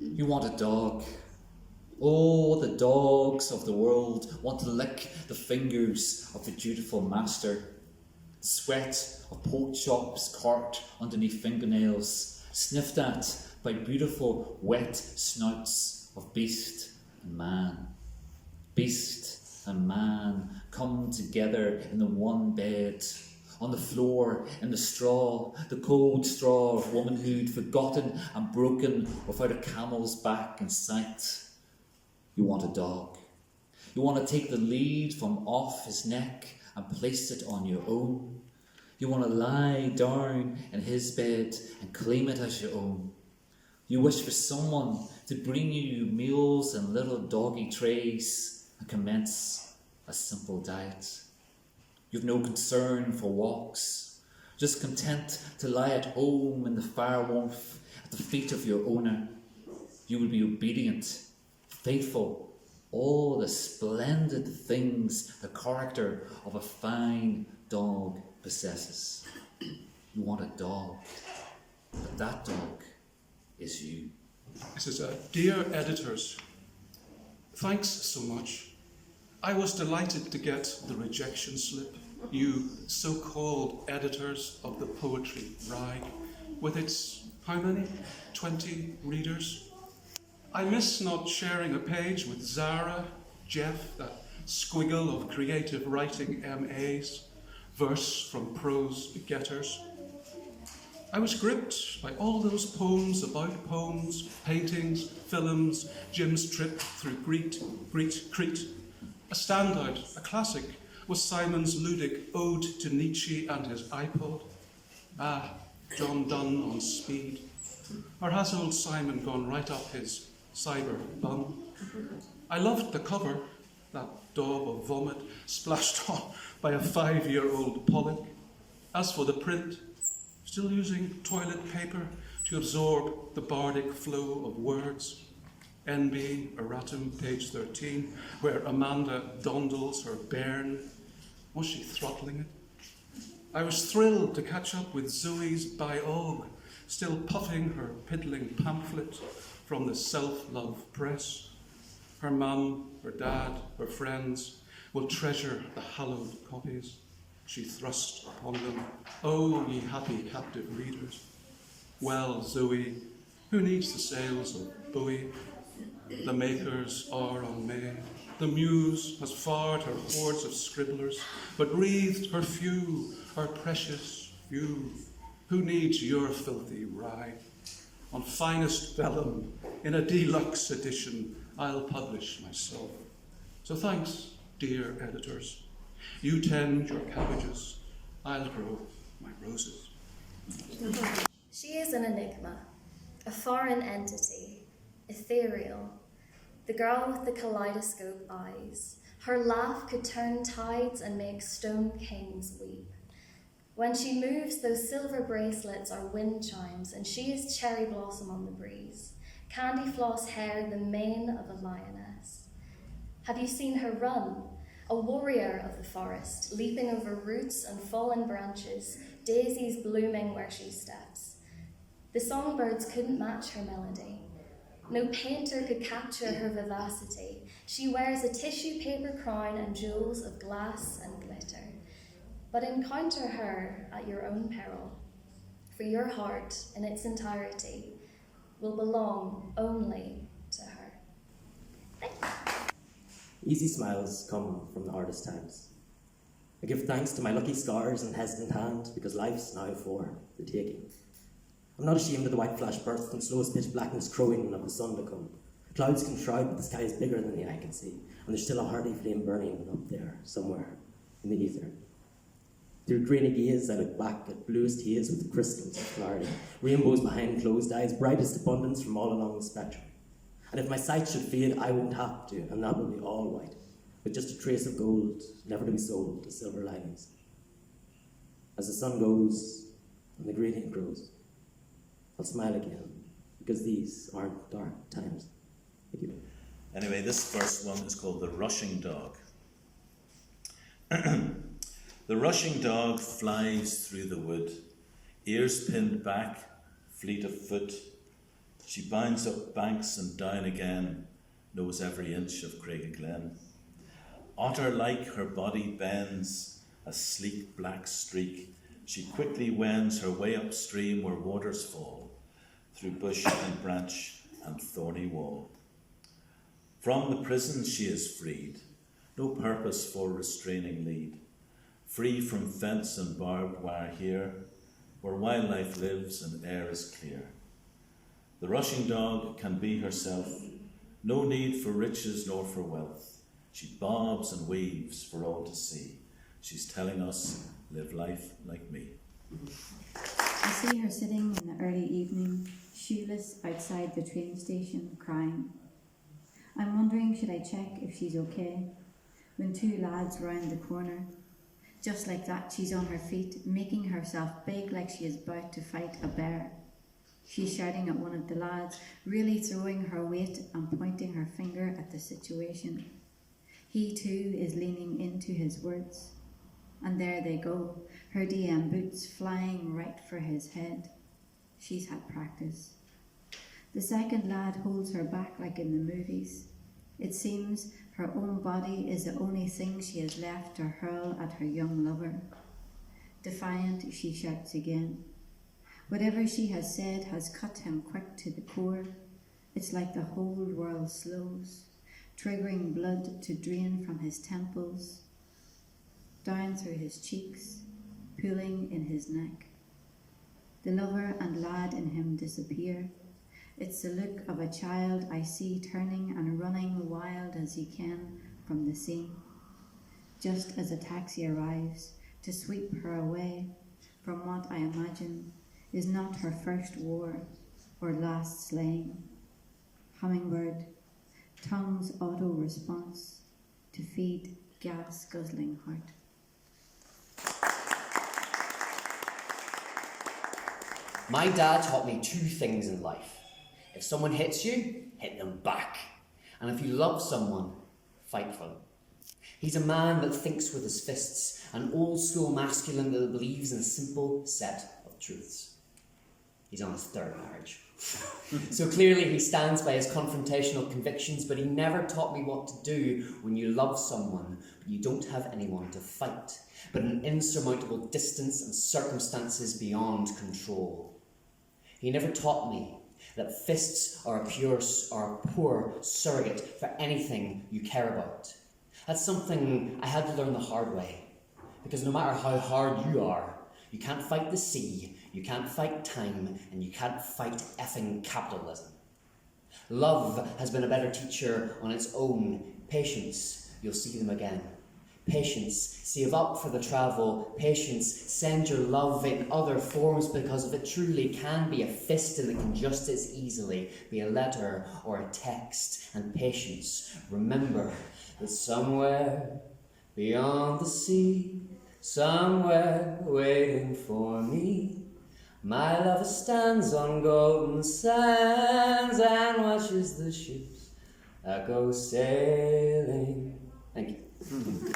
You want a dog. Oh, the dogs of the world want to lick the fingers of the dutiful master. The sweat of pork chops cart underneath fingernails, sniffed at by beautiful wet snouts of beast and man. Beast and man come together in the one bed, on the floor, in the straw, the cold straw of womanhood, forgotten and broken without a camel's back in sight. You want a dog. You want to take the lead from off his neck and place it on your own. You want to lie down in his bed and claim it as your own. You wish for someone to bring you meals in little doggy trays and commence a simple diet. You've no concern for walks, just content to lie at home in the fire warmth at the feet of your owner. You will be obedient, faithful, all the splendid things the character of a fine dog possesses. You want a dog, but that dog is you. This is Dear Editors, thanks so much. I was delighted to get the rejection slip, you so-called editors of the poetry rag, with its, how many? 20 readers. I miss not sharing a page with Zara, Jeff, that squiggle of creative writing MAs, verse from prose begetters. I was gripped by all those poems about poems, paintings, films, Jim's trip through Crete. A standout, a classic, was Simon's ludic ode to Nietzsche and his iPod. Ah, John Donne on speed. Or has old Simon gone right up his cyber bum? I loved the cover, that daub of vomit splashed on by a 5-year-old Pollock. As for the print, still using toilet paper to absorb the bardic flow of words. NB erratum, page 13, where Amanda dondles her bairn. Was she throttling it? I was thrilled to catch up with Zoe's biog, still puffing her piddling pamphlet from the self-love press. Her mum, her dad, her friends will treasure the hallowed copies she thrust upon them. Oh, ye happy captive readers. Well, Zoe, who needs the sails of Bowie? The makers are unmade. The muse has fired her hordes of scribblers, but breathed her few, her precious few. Who needs your filthy rye? On finest vellum, in a deluxe edition, I'll publish myself. So thanks, dear editors. You tend your cabbages, I'll grow my roses. She is an enigma, a foreign entity, ethereal. The girl with the kaleidoscope eyes. Her laugh could turn tides and make stone kings weep. When she moves, those silver bracelets are wind chimes, and she is cherry blossom on the breeze. Candy floss hair, the mane of a lioness. Have you seen her run? A warrior of the forest, leaping over roots and fallen branches, daisies blooming where she steps. The songbirds couldn't match her melody. No painter could capture her vivacity. She wears a tissue paper crown and jewels of glass and glitter. But encounter her at your own peril, for your heart in its entirety will belong only to her. Thank you. Easy smiles come from the hardest times. I give thanks to my lucky scars and hesitant hand, because life's now for the taking. I'm not ashamed of the white flash burst and slowest pitch blackness crowing of the sun to come. Clouds can shroud, but the sky is bigger than the eye can see, and there's still a hardy flame burning up there, somewhere in the ether. Through grainy gaze, I look back at bluest haze with crystals of clarity, rainbows behind closed eyes, brightest abundance from all along the spectrum. And if my sight should fade, I won't have to, and that will be all white, with just a trace of gold, never to be sold to silver linings. As the sun goes and the gradient grows, I'll smile again, because these aren't dark times. Thank you. Anyway, this first one is called The Rushing Dog. The rushing dog flies through the wood, ears pinned back, fleet of foot, She bounds up banks and down again, knows every inch of Craigaglen. Otter-like her body bends, a sleek black streak. She quickly wends her way upstream where waters fall, through bush and branch and thorny wall. From the prison she is freed, no purpose for restraining lead. Free from fence and barbed wire here, where wildlife lives and air is clear. The rushing dog can be herself, no need for riches nor for wealth. She bobs and weaves for all to see. She's telling us, live life like me. I see her sitting in the early evening, shoeless outside the train station, crying. I'm wondering, should I check if she's okay? When two lads round the corner. Just like that, she's on her feet, making herself big like she is about to fight a bear. She's shouting at one of the lads, really throwing her weight and pointing her finger at the situation. He too is leaning into his words. And there they go, her DM boots flying right for his head. She's had practice. The second lad holds her back like in the movies. It seems her own body is the only thing she has left to hurl at her young lover. Defiant, she shouts again. Whatever she has said has cut him quick to the core. It's like the whole world slows, triggering blood to drain from his temples, down through his cheeks, pooling in his neck. The lover and lad in him disappear. It's the look of a child I see turning and running wild as he can from the scene, just as a taxi arrives to sweep her away from what I imagine is not her first war or last slaying. Hummingbird, tongue's auto-response to feed gas-guzzling heart. My dad taught me two things in life. If someone hits you, hit them back. And if you love someone, fight for them. He's a man that thinks with his fists, an old school masculine that believes in a simple set of truths. He's on his third marriage. So clearly he stands by his confrontational convictions, but he never taught me what to do when you love someone, but you don't have anyone to fight, but an insurmountable distance and circumstances beyond control. He never taught me that fists are a poor surrogate for anything you care about. That's something I had to learn the hard way, because no matter how hard you are, you can't fight the sea, you can't fight time, and you can't fight effing capitalism. Love has been a better teacher on its own. Patience, you'll see them again. Patience, save up for the travel. Patience, send your love in other forms, because if it truly can be a fist and it can just as easily be a letter or a text. And patience, remember that somewhere beyond the sea, somewhere waiting for me, my lover stands on golden sands and watches the ships that go sailing. Thank you.